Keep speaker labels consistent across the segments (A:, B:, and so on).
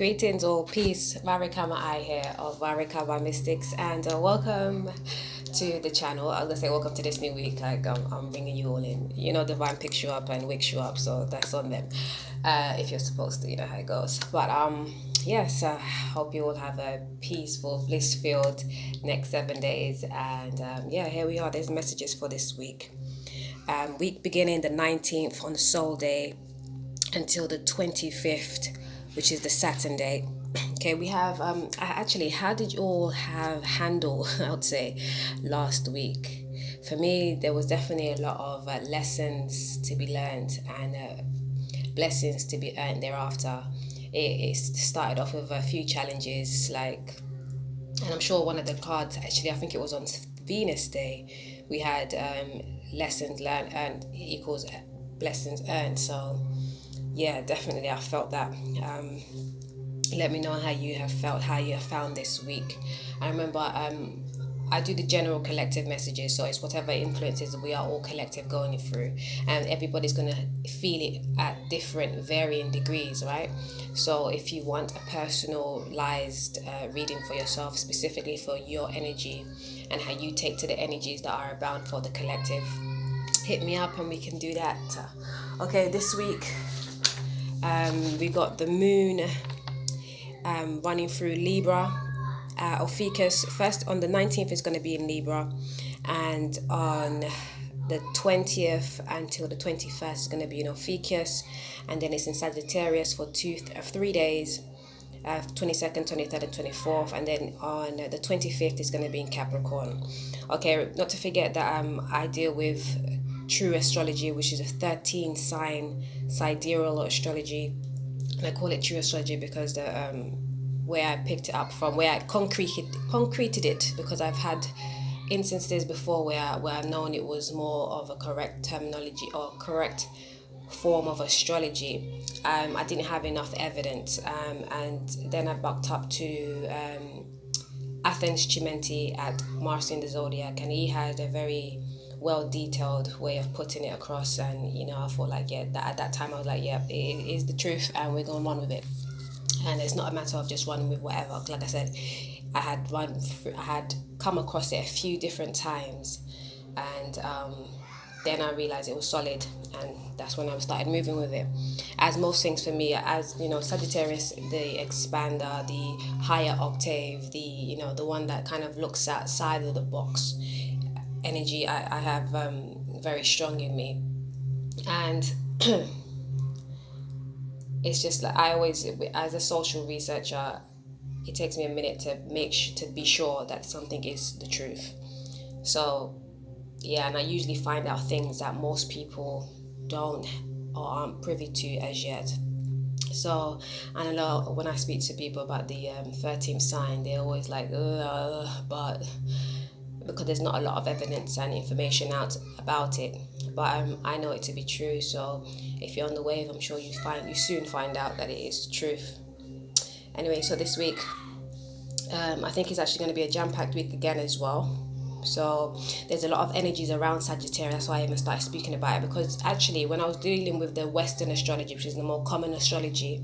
A: Greetings or peace, Varikama I here of Varikama Mystics, and welcome to the channel. I was gonna say welcome to this new week. Like I'm bringing you all in. You know, divine picks you up and wakes you up, so that's on them. If you're supposed to, you know how it goes. But yes, I hope you all have a peaceful, bliss-filled next 7 days. And yeah, here we are. There's messages for this week. Week beginning the 19th on the Soul Day until the 25th, which is the Saturn day. Okay, we have actually, how did you all have handle, I would say, last week? For me, there was definitely a lot of lessons to be learned and blessings to be earned thereafter. It started off with a few challenges, like, and I'm sure one of the cards, actually, I think it was on Venus Day, we had lessons learned and equals blessings earned. So yeah, definitely I felt that. Let me know how you have felt, how you have found this week. I remember I do the general collective messages, so it's whatever influences we are all collective going through, and everybody's gonna feel it at different varying degrees, right? So if you want a personalized reading for yourself, specifically for your energy and how you take to the energies that are bound for the collective, hit me up and we can do that. Okay, this week we got the moon running through Libra. Ophiuchus, first on the 19th is going to be in Libra, and on the 20th until the 21st is going to be in Ophiuchus, and then it's in Sagittarius for 3 days, 22nd, 23rd and 24th, and then on the 25th is going to be in Capricorn. Okay, not to forget that I deal with true astrology, which is a 13 sign sidereal astrology, and I call it true astrology because the where I picked it up from, where I concreted it, because I've had instances before where I've known it was more of a correct terminology or correct form of astrology. I didn't have enough evidence, and then I backed up to Athens Chimenti at Mars in the Zodiac, and he had a very well detailed way of putting it across. And you know, I thought like, yeah, at that time I was like, yeah, it is the truth and we're going to run with it. And it's not a matter of just running with whatever. Like I said, I had come across it a few different times, and then I realized it was solid, and that's when I started moving with it. As most things for me, as you know, Sagittarius, the expander, the higher octave, the one that kind of looks outside of the box energy, I have very strong in me. And it's just like, I always, as a social researcher, it takes me a minute to to be sure that something is the truth. So yeah, and I usually find out things that most people don't or aren't privy to as yet. So, and I know when I speak to people about the 13th sign, they're always like, but because there's not a lot of evidence and information out about it. But I know it to be true. So if you're on the wave, I'm sure you soon find out that it is truth. Anyway, so this week, I think it's actually going to be a jam-packed week again as well. So there's a lot of energies around Sagittarius. That's why I even started speaking about it, because actually when I was dealing with the Western astrology, which is the more common astrology,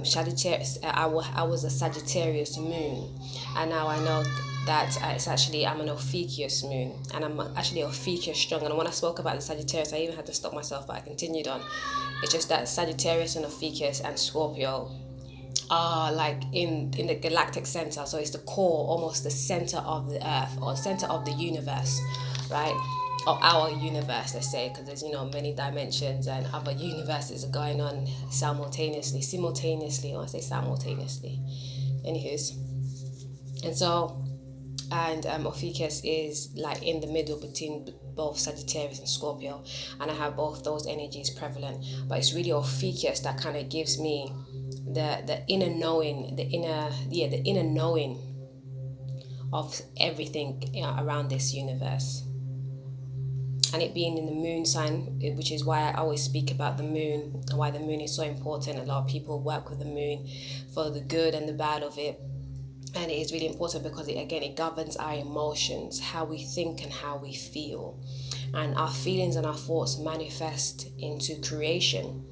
A: Sagittarius, I was a Sagittarius moon, and now I know that I'm an Ophiuchus moon, and I'm actually Ophiuchus strong. And when I spoke about the Sagittarius, I even had to stop myself, but I continued on. It's just that Sagittarius and Ophiuchus and Scorpio are like in the galactic center, so it's the core, almost the center of the earth or center of the universe, right? Or our universe, let's say, because there's many dimensions and other universes are going on simultaneously. I say simultaneously. Anywho's, and so, and Ophiuchus is like in the middle between both Sagittarius and Scorpio, and I have both those energies prevalent. But it's really Ophiuchus that kind of gives me the inner knowing, the inner knowing of everything around this universe. And it being in the moon sign, which is why I always speak about the moon and why the moon is so important. A lot of people work with the moon for the good and the bad of it. And it is really important because it governs our emotions, how we think and how we feel. And our feelings and our thoughts manifest into creation,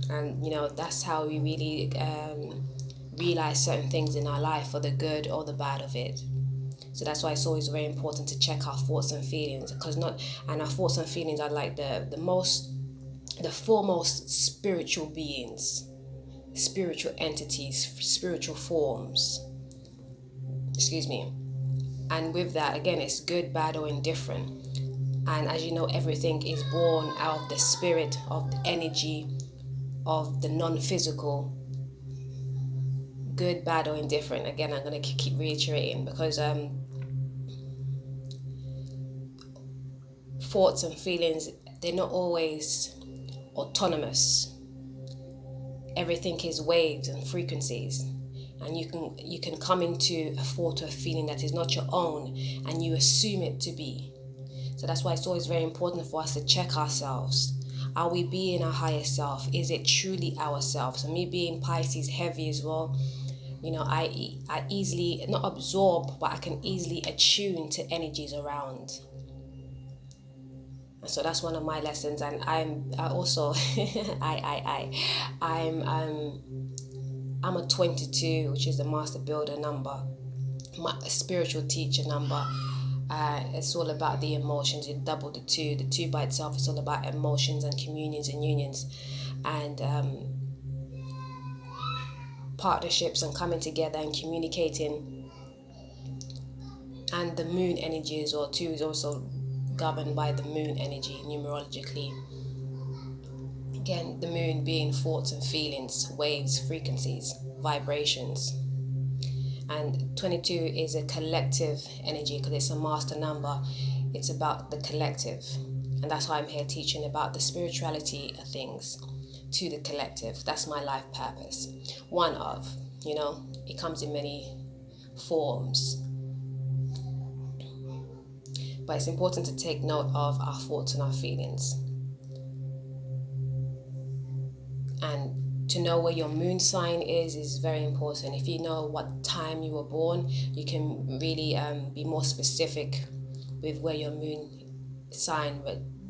A: And that's how we really realize certain things in our life, for the good or the bad of it. So that's why it's always very important to check our thoughts and feelings, and our thoughts and feelings are like the foremost spiritual beings, spiritual entities, spiritual forms. Excuse me. And with that, again, it's good, bad, or indifferent. And as you know, everything is born out of the spirit, of the energy, of the non-physical. Good, bad, or indifferent. Again, I'm going to keep reiterating, because thoughts and feelings, they're not always autonomous. Everything is waves and frequencies, and you can come into a thought or a feeling that is not your own, and you assume it to be. So that's why it's always very important for us to check ourselves. Are we being our higher self? Is it truly ourselves? And me being Pisces heavy as well, I easily not absorb, but I can easily attune to energies around. So that's one of my lessons. And I'm a 22, which is the master builder number, my spiritual teacher number. It's all about the emotions. You double the two by itself. It's all about emotions and communions and unions, and partnerships and coming together and communicating. And the moon energy as well too is also governed by the moon energy numerologically. Again, the moon being thoughts and feelings, waves, frequencies, vibrations. And 22 is a collective energy, because it's a master number. It's about the collective. And that's why I'm here teaching about the spirituality of things to the collective. That's my life purpose. One of, it comes in many forms. But it's important to take note of our thoughts and our feelings. And to know where your moon sign is very important. If you know what time you were born, you can really be more specific with where your moon sign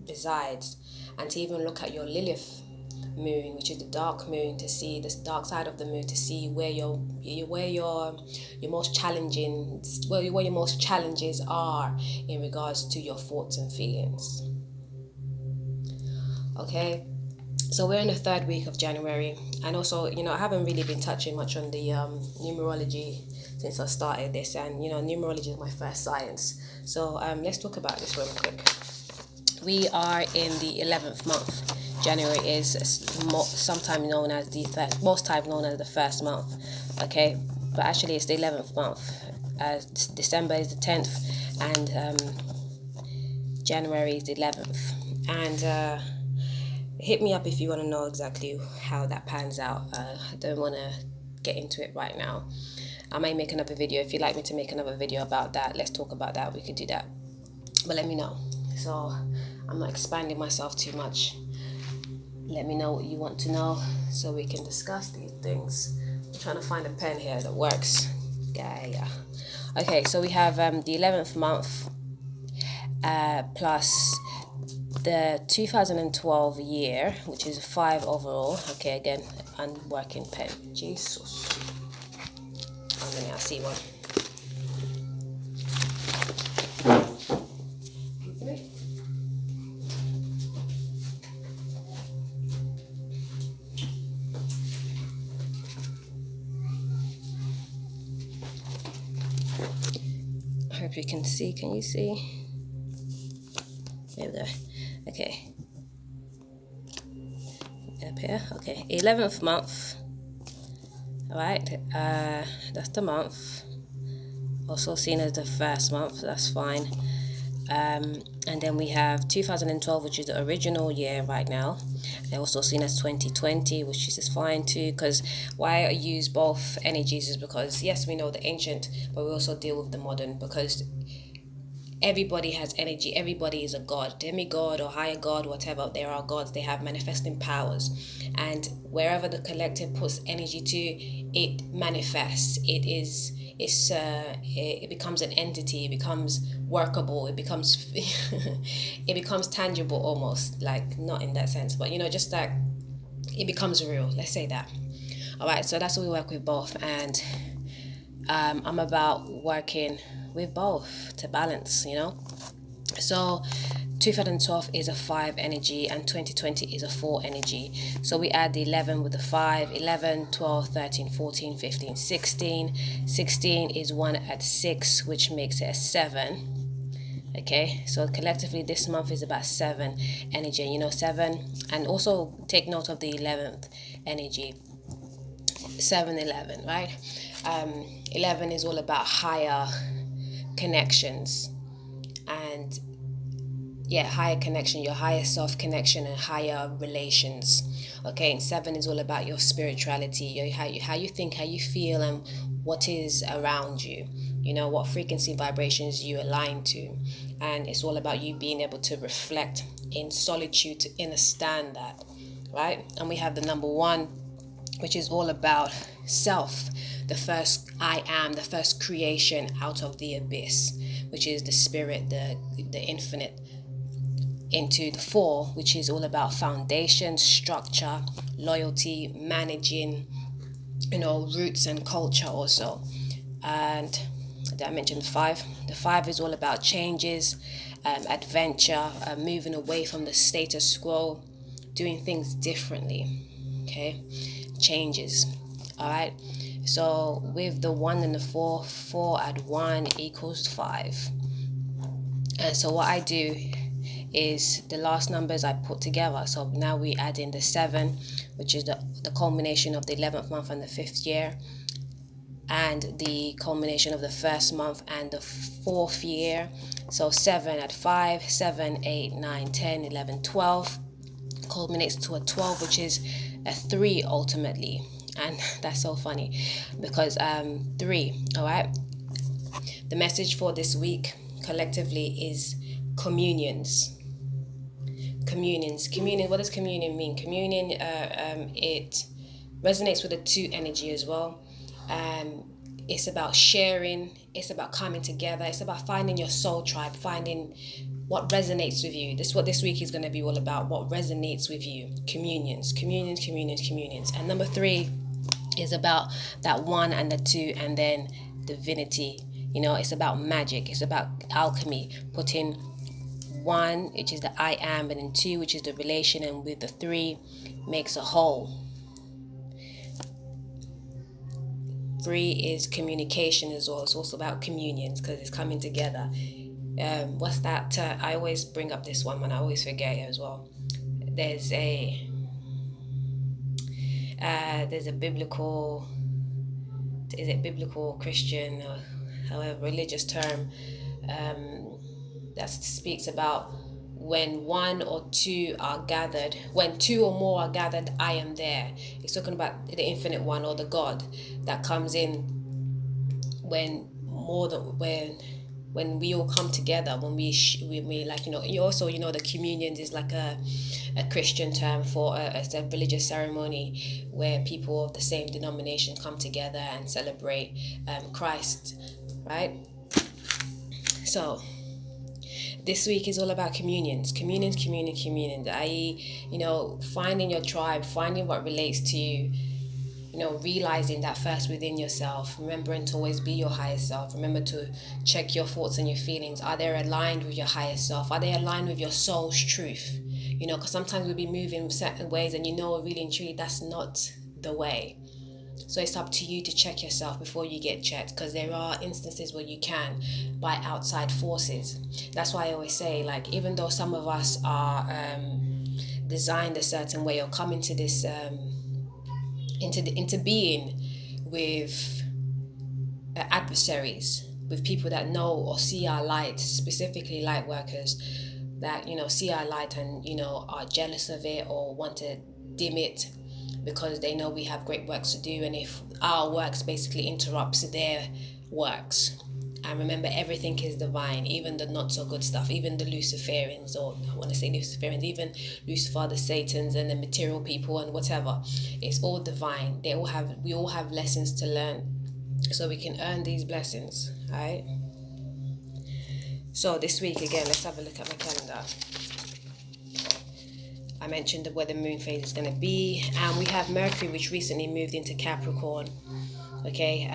A: resides. And to even look at your Lilith moon, which is the dark moon, to see the dark side of the moon, to see where your most challenges are in regards to your thoughts and feelings. Okay, so we're in the third week of January, and also I haven't really been touching much on the numerology since I started this, and numerology is my first science. So let's talk about this real quick. We are in the 11th month. January is sometimes known as most times known as the first month, okay? But actually it's the 11th month. December is the 10th, and January is the 11th. And hit me up if you want to know exactly how that pans out. I don't want to get into it right now. I may make another video. If you'd like me to make another video about that, let's talk about that. We could do that. But let me know. So I'm not expanding myself too much. Let me know what you want to know so we can discuss these things. I'm trying to find a pen here that works. Yeah. Okay, so we have the 11th month plus the 2012 year, which is 5 overall. Okay, again, unworking pen. Jesus. I see one. I hope you can see. Can you see? There we go. Okay. Up here. Okay. 11th month. Alright. That's the month. Also seen as the first month. So that's fine. And then we have 2012, which is the original year right now. They're also seen as 2020, which is fine too, because why I use both energies is because, yes, we know the ancient, but we also deal with the modern, because everybody has energy. Everybody is a god, demigod or higher god, whatever. They are gods. They have manifesting powers, and wherever the collective puts energy to, it manifests. It becomes an entity. It becomes workable. It becomes it becomes tangible, almost, like, not in that sense, but just like it becomes real. Let's say that. All right, so that's what we work with both, and I'm about working with both to balance, you know. So 2012 is a 5 energy and 2020 is a 4 energy. So we add the 11 with the 5, 11, 12, 13, 14, 15, 16. 16 is 1 at 6, which makes it a 7. Okay, so collectively this month is about 7 energy, you know, 7. And also take note of the 11th energy, 7, 11, right? 11 is all about higher connections, and higher connection, your higher self connection and higher relations. Okay, and 7 is all about your spirituality, how you think, how you feel, and what is around you, you know, what frequency vibrations you align to. And it's all about you being able to reflect in solitude to understand that, right? And we have the number 1, which is all about self, the first I am, the first creation out of the abyss, which is the spirit, the infinite, into the 4, which is all about foundation, structure, loyalty, managing, you know, roots and culture also. And did I mention the 5? The 5 is all about changes, adventure, moving away from the status quo, doing things differently. Okay, changes. All right. So with the 1 and the 4, 4 add 1 equals 5. And so what I do is the last numbers I put together. So now we add in the 7, which is the culmination of the 11th month and the 5th year, and the culmination of the 1st month and the 4th year. So 7 at 5, 7, 8, 9, 10, 11, 12 culminates to a 12, which is a 3 ultimately. And that's so funny because 3, all right. The message for this week collectively is communions. Communion. What does communion mean? Communion, it resonates with the 2 energy as well. It's about sharing, it's about coming together, it's about finding your soul tribe, finding what resonates with you. This is what this week is going to be all about, what resonates with you. Communions. And number 3 is about that 1 and the 2, and then divinity. You know, it's about magic, it's about alchemy, putting 1, which is the I am, and then 2, which is the relation, and with the 3 makes a whole. 3 is communication as well. It's also about communions because it's coming together. What's that? I always bring up this one, and I always forget it as well. There's a biblical, is it biblical, Christian, or however religious term, that speaks about when 1 or 2 are gathered, when 2 or more are gathered, I am there. It's talking about the infinite one, or the God that comes in when we all come together, when we like, you know. You also, you know, the communions is like a Christian term for a religious ceremony where people of the same denomination come together and celebrate Christ, right? So this week is all about communions, i.e., you know, finding your tribe, finding what relates to you, you know, realizing that first within yourself, remembering to always be your higher self. Remember to check your thoughts and your feelings. Are they aligned with your higher self? Are they aligned with your soul's truth? You know, because sometimes we'll be moving certain ways and, you know, really and truly that's not the way. So it's up to you to check yourself before you get checked, because there are instances where you can by outside forces. That's why I always say, like, even though some of us are designed a certain way or come into this into being with adversaries, with people that know or see our light, specifically light workers that, you know, see our light and, you know, are jealous of it or want to dim it because they know we have great works to do, and if our works basically interrupts their works. And remember, everything is divine, even the not so good stuff, even the Luciferians, or I want to say Luciferians, even Lucifer, the Satans and the material people and whatever. It's all divine. We all have lessons to learn so we can earn these blessings, right? So this week again, let's have a look at my calendar. I mentioned where the moon phase is going to be, and we have Mercury, which recently moved into Capricorn. Okay,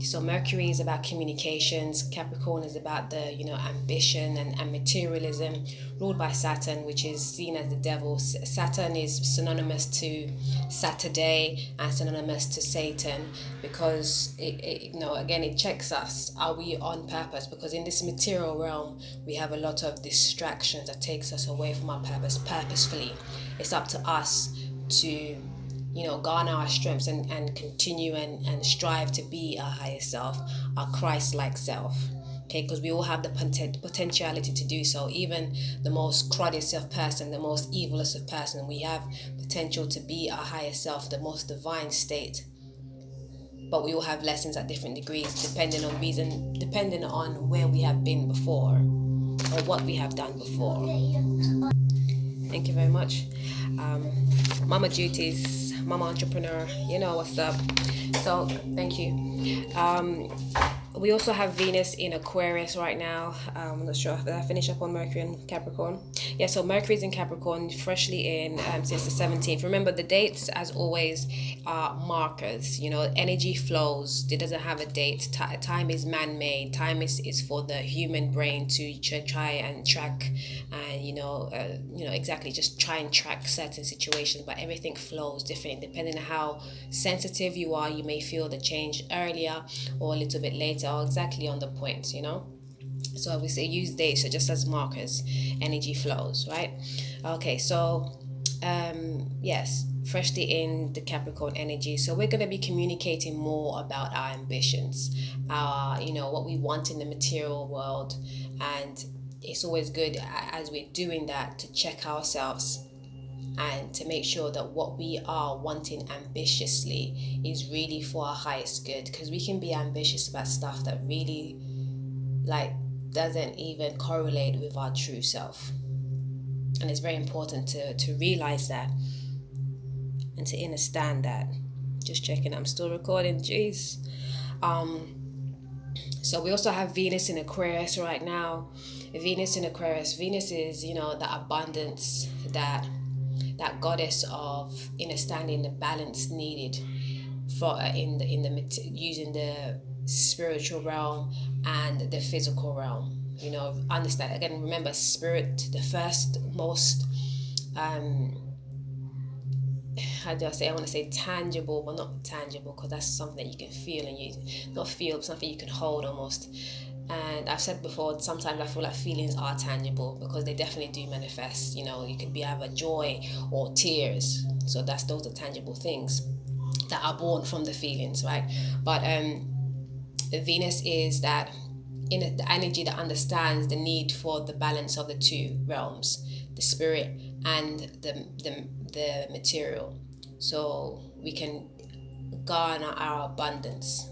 A: so Mercury is about communications, Capricorn is about the ambition and materialism, ruled by Saturn, which is seen as the devil. Saturn is synonymous to Saturday and synonymous to Satan, because it checks us. Are we on purpose? Because in this material realm we have a lot of distractions that takes us away from our purpose purposefully. It's up to us to garner our strengths and continue and strive to be our higher self, our Christ-like self. Okay, because we all have the potentiality to do so. Even the most cruddiest of person, the most evilest of person, we have potential to be our higher self, the most divine state. But we all have lessons at different degrees, depending on where we have been before or what we have done before. Thank you very much. Mama duties, mama entrepreneur, you know what's up. So thank you. We also have Venus in Aquarius right now. I'm not sure if I finish up on Mercury and Capricorn. Yeah, so Mercury's in Capricorn, freshly in since the 17th. Remember, the dates, as always, are markers. Energy flows. It doesn't have a date. Time is man-made. Time is for the human brain to try and track, and exactly, just try and track certain situations. But everything flows differently depending on how sensitive you are. You may feel the change earlier or a little bit later, or exactly on the point. So I would say use dates just as markers. Energy flows, right? Okay, so yes, freshly in the Capricorn energy. So we're going to be communicating more about our ambitions, our what we want in the material world. And it's always good, as we're doing that, to check ourselves and to make sure that what we are wanting ambitiously is really for our highest good. Because we can be ambitious about stuff that really doesn't even correlate with our true self. And it's very important to realize that and to understand that. Just checking, I'm still recording, jeez. So we also have Venus in Aquarius right now. Venus in Aquarius, Venus is the abundance, that goddess of understanding the balance needed for using the spiritual realm and the physical realm. Understand again. Remember, spirit, the first most how do I say? I want to say tangible, but not tangible, because that's something that you can feel, and you not feel, something you can hold almost. And I've said before, sometimes I feel like feelings are tangible, because they definitely do manifest. It could be either joy or tears. So those are tangible things that are born from the feelings, right? But Venus is that in the energy that understands the need for the balance of the two realms, the spirit and the material, so we can garner our abundance.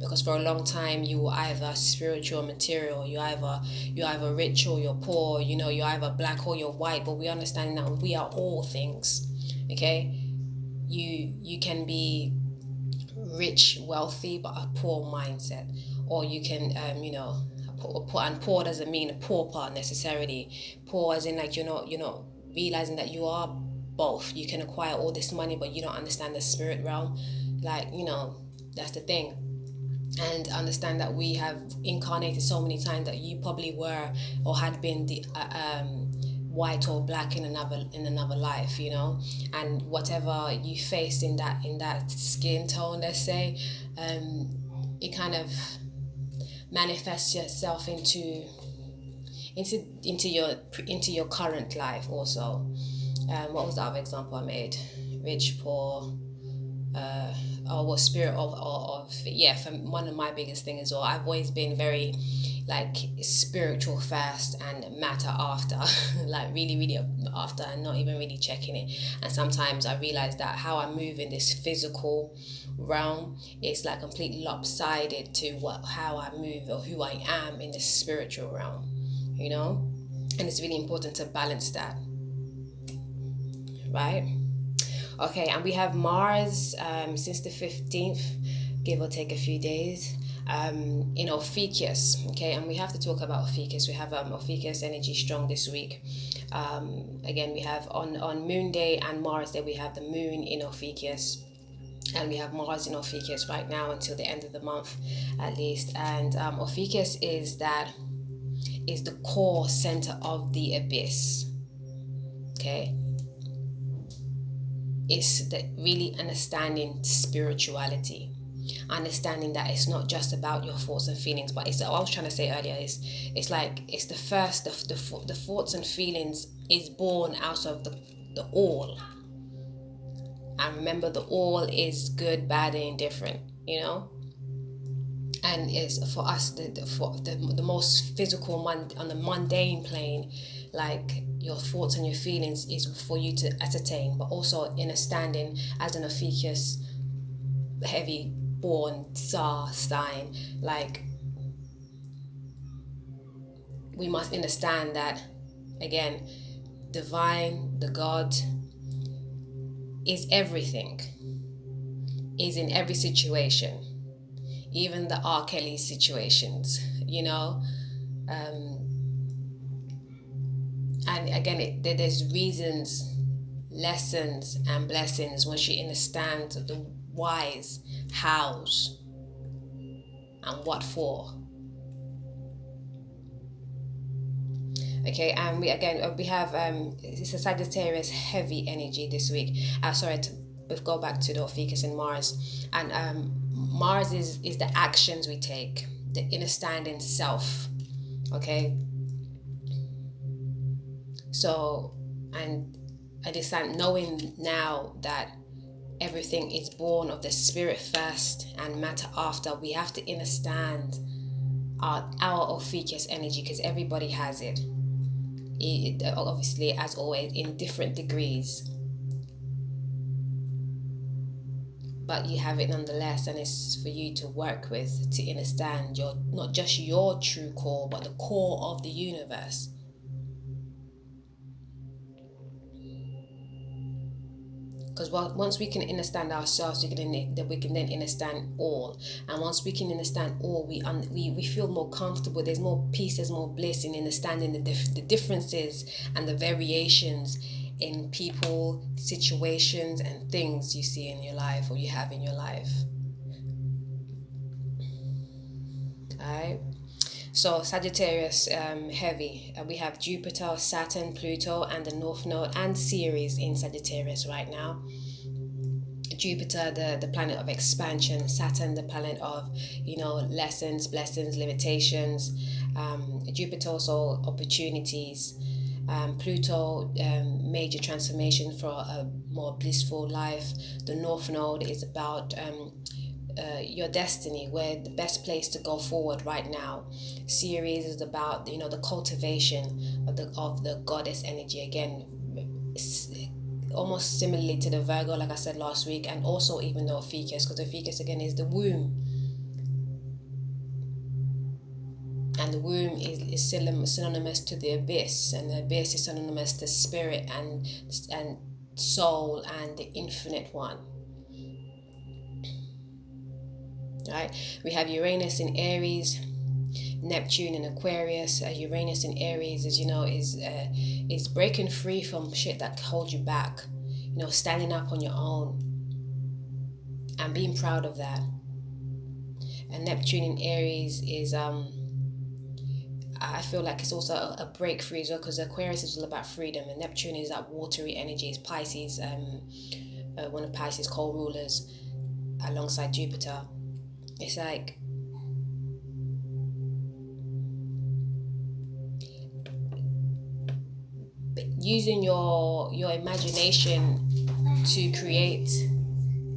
A: Because for a long time you were either spiritual or material, you're either rich or you're poor, you're either black or you're white. But we understand that we are all things. Okay, you can be rich, wealthy, but a poor mindset, or you can poor doesn't mean a poor part necessarily. Poor as in you're not realizing that you are both. You can acquire all this money, but you don't understand the spirit realm. That's the thing. And understand that we have incarnated so many times that you probably were or had been the white or black in another life, and whatever you faced in that skin tone, let's say, it kind of manifests yourself into your current life also. What was the other example I made? Rich, poor, spirit of yeah. One of my biggest things as well, I've always been very spiritual first and matter after, really after, and not even really checking it. And sometimes I realize that how I move in this physical realm is completely lopsided to how I move or who I am in the spiritual realm, and it's really important to balance that, right? Okay, and we have Mars since the 15th, give or take a few days, Ophiuchus, okay, and we have to talk about Ophiuchus. We have Ophiuchus energy strong this week. Again, we have on Moon Day and Mars Day, we have the Moon in Ophiuchus, and we have Mars in Ophiuchus right now until the end of the month, at least. And Ophiuchus is the core center of the abyss. Okay, it's the really understanding spirituality. Understanding that it's not just about your thoughts and feelings, but it's what I was trying to say earlier is it's like it's the first the thoughts and feelings is born out of the all. And remember, the all is good, bad, and indifferent, and it's for us the most physical on the mundane plane, like your thoughts and your feelings is for you to ascertain, but also in a standing as an Ophiuchus heavy born Tsar sign, like we must understand that again, divine, the God is everything, is in every situation, even the R. Kelly situations, and again there's reasons, lessons and blessings once you understand the whys, hows, and what for. Okay, and we have it's a Sagittarius heavy energy this week. We go back to the Ophiuchus and Mars, and Mars is the actions we take, the understanding self. Okay, so and I understand knowing now that everything is born of the spirit first and matter after. We have to understand our Ophiuchus energy, because everybody has it. Obviously, as always, in different degrees, but you have it nonetheless, and it's for you to work with to understand not just your true core, but the core of the universe. Because once we can understand ourselves, we can then understand all. And once we can understand all, we feel more comfortable. There's more peace, there's more bliss in understanding the differences and the variations in people, situations, and things you see in your life or you have in your life. Alright. So Sagittarius heavy. We have Jupiter, Saturn, Pluto, and the North Node and Ceres in Sagittarius right now. Jupiter, the planet of expansion. Saturn, the planet of lessons, blessings, limitations. Jupiter also opportunities. Pluto, major transformation for a more blissful life. The North Node is about your destiny, where the best place to go forward right now. Ceres is about the cultivation of the goddess energy, again almost similarly to the Virgo, like I said last week, and also even the Ophiuchus, because the Ophiuchus again is the womb, and the womb is synonymous to the abyss, and the abyss is synonymous to spirit and soul and the infinite one. Right, we have Uranus in Aries, Neptune in Aquarius. Uranus in Aries is breaking free from shit that holds you back. Standing up on your own and being proud of that. And Neptune in Aries is I feel like it's also a breakthrough as well, because Aquarius is all about freedom, and Neptune is that watery energy. It's Pisces, one of Pisces' co-rulers, alongside Jupiter. It's like using your imagination to create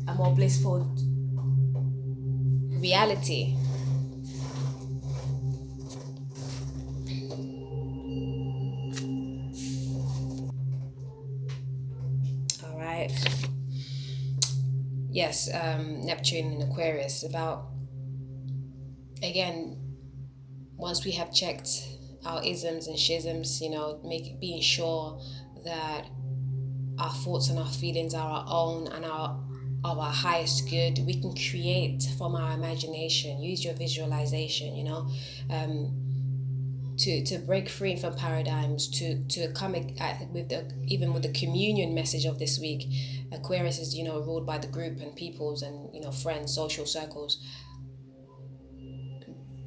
A: a more blissful reality. All right. Yes, Neptune in Aquarius, about, again, once we have checked our isms and schisms, being sure that our thoughts and our feelings are our own, and our of our highest good. We can create from our imagination. Use your visualization, to break free from paradigms, to come with the communion message of this week. Aquarius is ruled by the group and peoples and friends, social circles.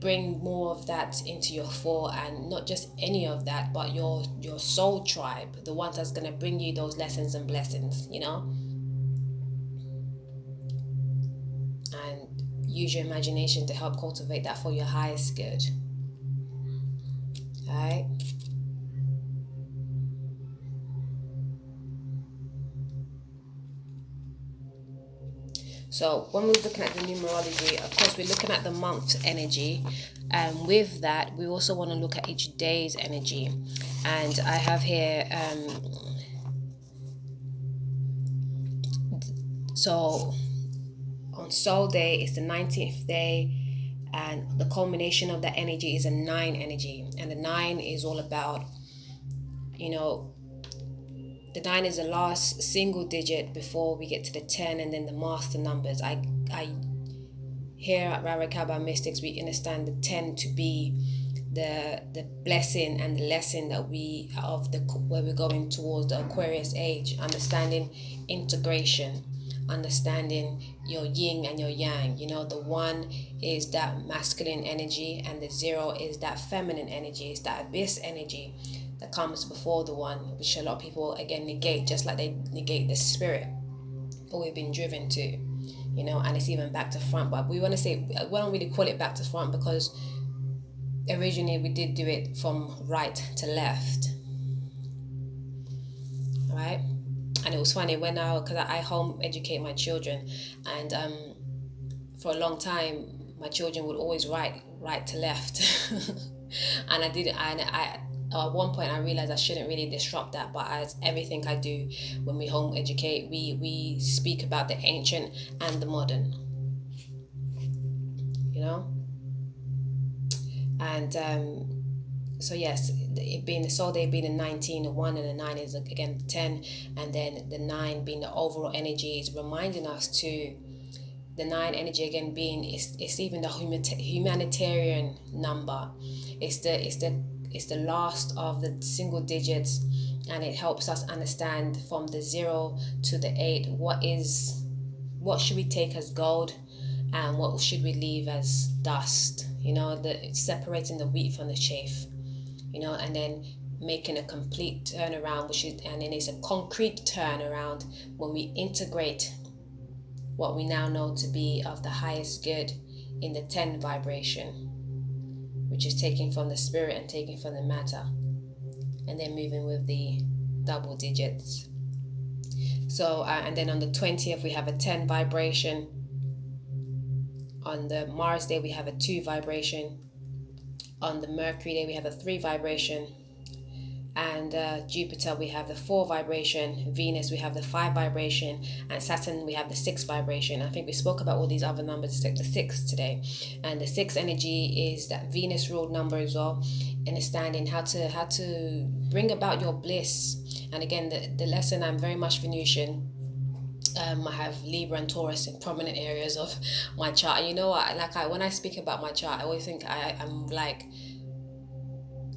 A: Bring more of that into your fore, and not just any of that, but your soul tribe, the ones that's going to bring you those lessons and blessings, and use your imagination to help cultivate that for your highest good. All right. So when we're looking at the numerology, of course, we're looking at the month's energy. And with that, we also want to look at each day's energy. And I have here, so on Soul Day, it's the 19th day. And the culmination of that energy is a 9 energy. And the 9 is all about, the 9 is the last single digit before we get to the 10 and then the master numbers. I here at Varekaba Mystics, we understand the 10 to be the blessing and the lesson that where we're going towards the Aquarius age, understanding integration, understanding your yin and your yang. The 1 is that masculine energy and the 0 is that feminine energy. It's that abyss energy that comes before the 1, which a lot of people again negate, just like they negate the spirit or we've been driven to, and it's even back to front. But we don't really call it back to front, because originally we did do it from right to left. All right. And it was funny because I home educate my children, and for a long time my children would always write right to left. And I at one point I realized I shouldn't really disrupt that, but as everything I do when we home educate, we speak about the ancient and the modern, and so yes, it being the Soul Day being the 19, the 1 and the 9 is again 10, and then the 9 being the overall energy is reminding us to the 9 energy again being it's even the humanitarian number. It's the last of the single digits, and it helps us understand from the 0 to the 8 what should we take as gold and what should we leave as dust. Separating the wheat from the chaff. And then making a complete turnaround, and then it's a concrete turnaround when we integrate what we now know to be of the highest good in the 10 vibration, which is taking from the spirit and taking from the matter, and then moving with the double digits. So, and then on the 20th, we have a 10 vibration. On the Mars Day, we have a 2 vibration. On the Mercury Day, we have a 3 vibration. And Jupiter, we have the 4 vibration. Venus, we have the 5 vibration. And Saturn, we have the 6 vibration. I think we spoke about all these other numbers except the 6 today. And the 6 energy is that Venus ruled number as well. Understanding how to bring about your bliss. And again, the lesson, I'm very much Venusian. I have Libra and Taurus in prominent areas of my chart. And when I speak about my chart, I always think I'm like,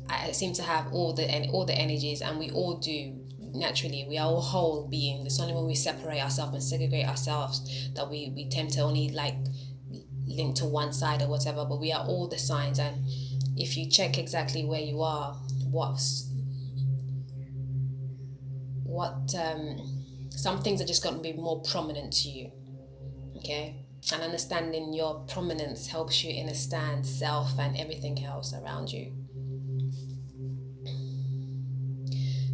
A: I seem to have all the energies, and we all do naturally. We are all whole beings. It's only when we separate ourselves and segregate ourselves that we tend to only link to one side or whatever. But we are all the signs, and if you check exactly where you are, some things are just going to be more prominent to you, okay? And understanding your prominence helps you understand self and everything else around you.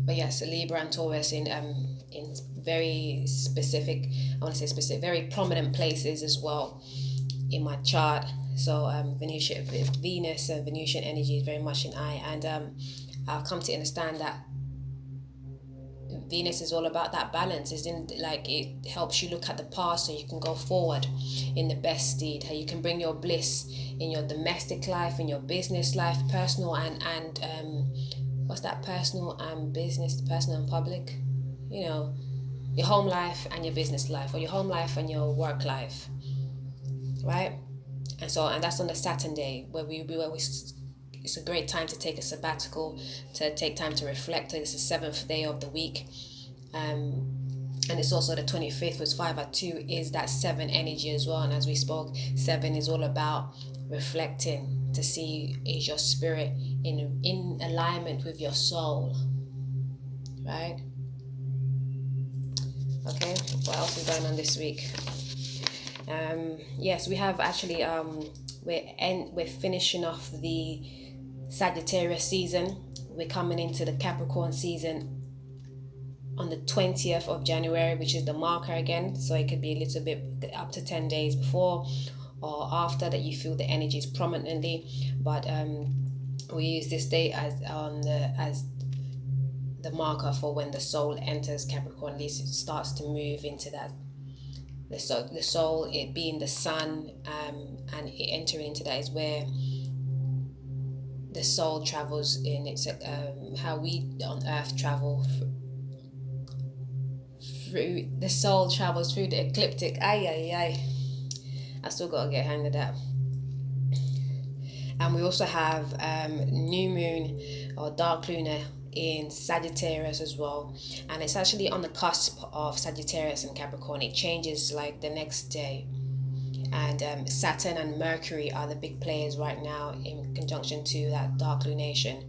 A: But yes, Libra and Taurus in very specific, very prominent places as well in my chart. So Venus and Venusian energy is very much in I, and I've come to understand that Venus is all about that balance. It helps you look at the past so you can go forward in the best stead. How you can bring your bliss in your domestic life, in your business life, personal and what's that, personal and business, personal and public, your home life and your business life, or your home life and your work life, right? And that's on the Saturn day, where it's a great time to take a sabbatical, to take time to reflect. It's the 7th day of the week, and it's also the 25th, with 5/2 is that 7 energy as well. And as we spoke, 7 is all about reflecting, to see is your spirit in alignment with your soul, right? Okay, what else is going on this week? Yes, we have actually we're finishing off the Sagittarius season. We're coming into the Capricorn season on the 20th of January, which is the marker again. So it could be a little bit up to 10 days before or after that you feel the energies prominently. But we use this date as the marker for when the soul enters Capricorn. At least it starts to move into that. The soul, it being the sun, and it entering into that is where the soul travels in. It's how we on earth travel through. The soul travels through the ecliptic. I still gotta get a hang of that. And we also have new moon or dark lunar in Sagittarius as well, and it's actually on the cusp of Sagittarius and Capricorn. It changes like the next day, and Saturn and Mercury are the big players right now in conjunction to that dark lunation.